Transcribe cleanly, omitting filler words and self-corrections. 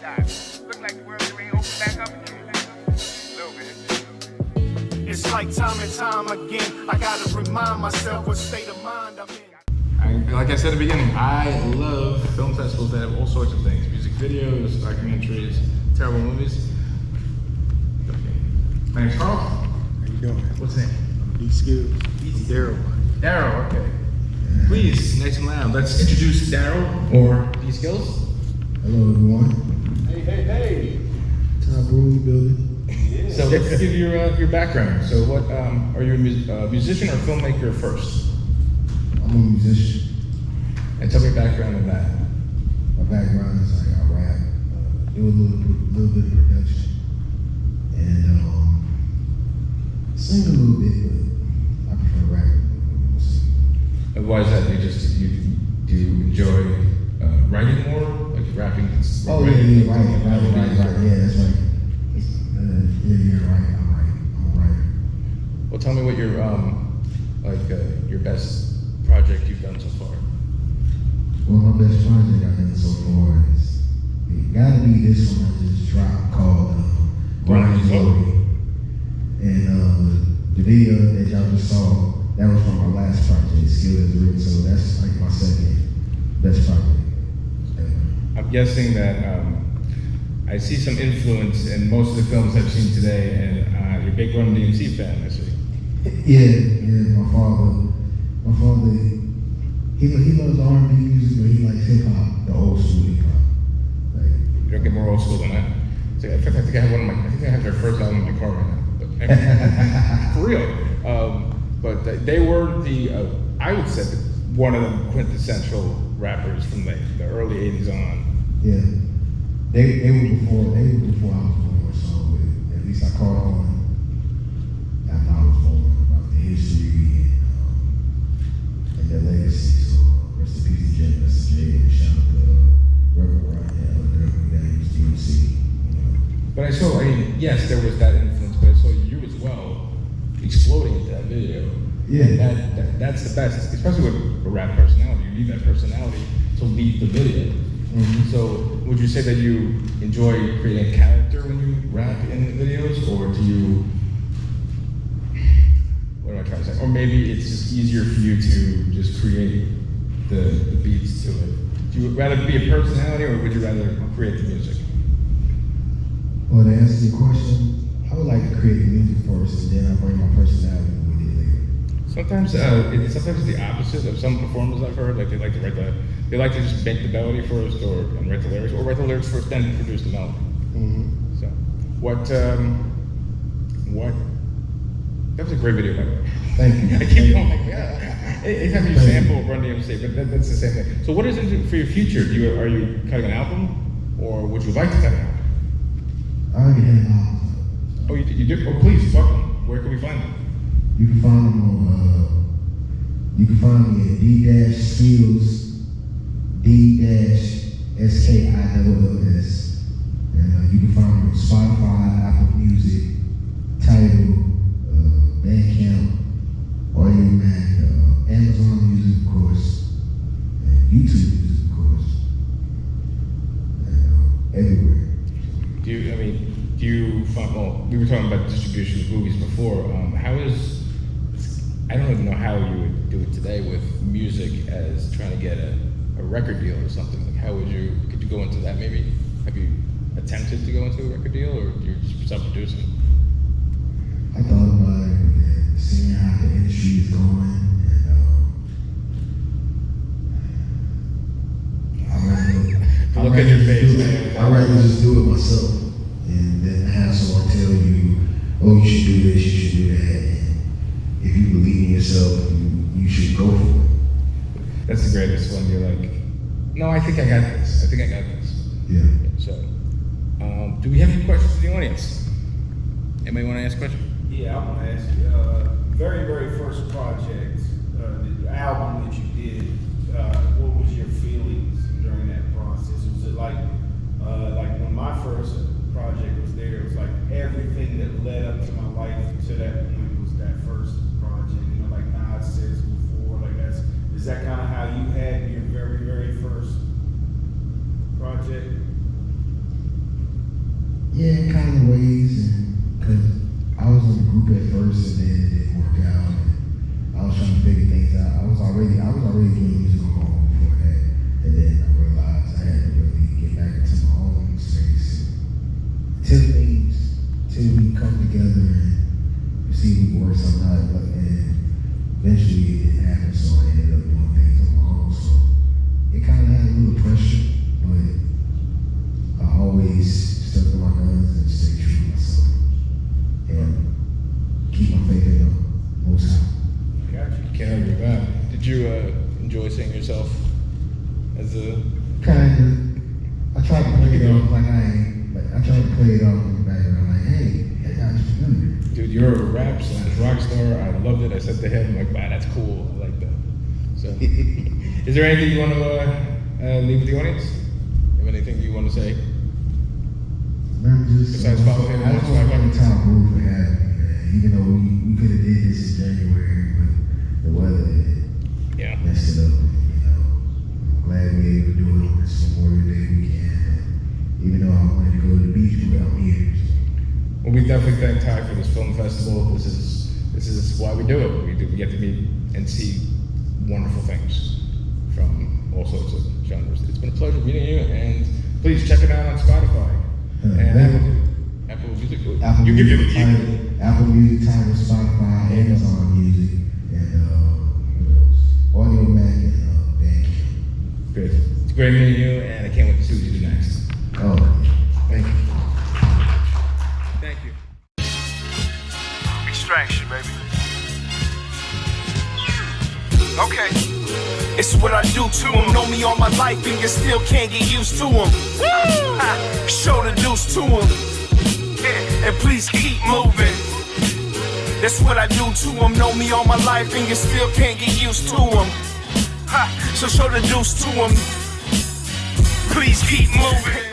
Look like the world ain't open back up again. A little bit. It's like time and time again, I gotta remind myself what state of mind I'm in. Like I said at the beginning, I love film festivals that have all sorts of things. Music videos, documentaries, terrible movies. My name's Carl. How you doing? What's his name? D-Skills. Daryl. Daryl, okay. Please, nice and loud. Let's introduce Daryl, or D-Skills. Hello, everyone. Hey. Todd Brueilly building. Yeah. So let's give your background. So what, are you a musician or filmmaker first? I'm a musician. And tell me your background on that. My background is like I rap. Do a little bit of production. And sing a little bit, but I prefer rapping. And why is that? Do you enjoy writing more? Like rapping? Oh, right. Yeah, that's right. Yeah, right. I'm a writer. Well, tell me what your your best project you've done so far. Well, my best project I've done so far is it gotta be this one I just dropped called Glory. And the video that y'all just saw, that was from my last project, Skill as Written, so that's like my second best project. I'm guessing that I see some influence in most of the films I've seen today, and you're a big Run DMC fan, I see. Yeah, my father, he loves R&B music, but he likes hip hop, the old school hip hop. Like, You don't get more old school than that. So I think I have their first album in my car right now. But, for real. But they were I would say, one of the quintessential rappers from the early 80s on. yeah, they were before I was born, so at least I caught on after I was born about the history and their legacy. So rest in peace to Jen, Mr. J, and shout out to Reverend Ryan and other names, DMC. But yes, there was that influence, but I saw you as well exploding into that video. Yeah. And that's the best, especially with a rap personality. You need that personality to lead the video. Mm-hmm. So would you say that you enjoy creating character when you rap in the videos, or do you, what am I trying to say? Or maybe it's just easier for you to just create the beats to it. Do you rather be a personality, or would you rather create the music? Well, to answer your question, I would like to create the music first, and then I bring my personality with it later. Sometimes it's the opposite of some performers I've heard. Like they like to just make the melody first, and write the lyrics, or write the lyrics first, then produce the melody. Mm-hmm. So, that was a great video, by the way. Thank you. I keep going like, yeah. Anytime you sample Run DMC, but that's the same thing. So, what is it for your future? Are you cutting an album, or would you like to cut an album? I already have an album. Oh, you do? Oh, please, welcome. Where can we find them? You can find them on, you can find me at D-Skills, D-SKILLS. And you can find me on Spotify, Apple Music, Tidal, Bandcamp, Audiomack, Amazon Music, of course, and YouTube Music, of course, and everywhere. Do you find, well, we were talking about distribution of movies before. I don't even know how you would do it today with music as trying to get a record deal or something. Like, could you go into that maybe? Have you attempted to go into a record deal, or you're just self-producing? I thought about it, seeing how the industry is going, and Look at your face. I'd rather just do it myself, and then have someone tell you, oh, you should do this, you should do that. And if you believe in yourself, you should go for it. That's the greatest one. You're like, no, I think I got this. Yeah. So, do we have any questions from the audience? Anybody want to ask a question? Yeah, I want to ask you, very, very first project, the album that you did, what was your feelings during that process? Was it like when my first project was there, it was like everything that led up to my life to that point was that first project, you know, like Nas says before, like is that kind of how you had your very, very first project? Yeah, in kind of ways, and because I was in the group at first, and then it didn't work out. And I was trying to figure things out. I was already doing music on my own before that, and then I realized I had to really get back into my own space until we come together and see if we can work something out. And eventually it didn't happen, so I ended up doing things on my own. So it kind of had a little pressure, but I always stuck to my guns and stay true to myself and keep my faith in the Most High. Gotcha. Can't argue with that. Did you enjoy seeing yourself as a? I tried to play it off like I tried to play it off in the background like, hey, I just do. Dude, you're a rap / rock star. I loved it. I said to him, like, wow, that's cool. I like that. So, is there anything you want to leave with the audience? You have anything you want to say? Besides follow him, I just want to thank Brueilly for having me, man. Even though we could have did this in January, but the weather messed it up. You know, I'm glad we were able to do it on this Memorial Day weekend. And even though I wanted to go to the beach, but I'm here. Well, we definitely thank Ty for this film festival. This is why we do it. We get to meet and see wonderful things from all sorts of genres. It's been a pleasure meeting you, and please check it out on Spotify and Apple Music. Apple Music, Tidal, Spotify, Amazon Music, and what else? Audio Mac and Bandcamp. Great. It's great meeting you, and I can't wait to see what you do next. Oh, thank you. Thank you. Extraction, baby. Okay. It's what I do to them. Know me all my life and you still can't get used to them. Show the deuce to them. And please keep moving. That's what I do to them. Know me all my life and you still can't get used to them. So show the deuce to them. Please keep moving.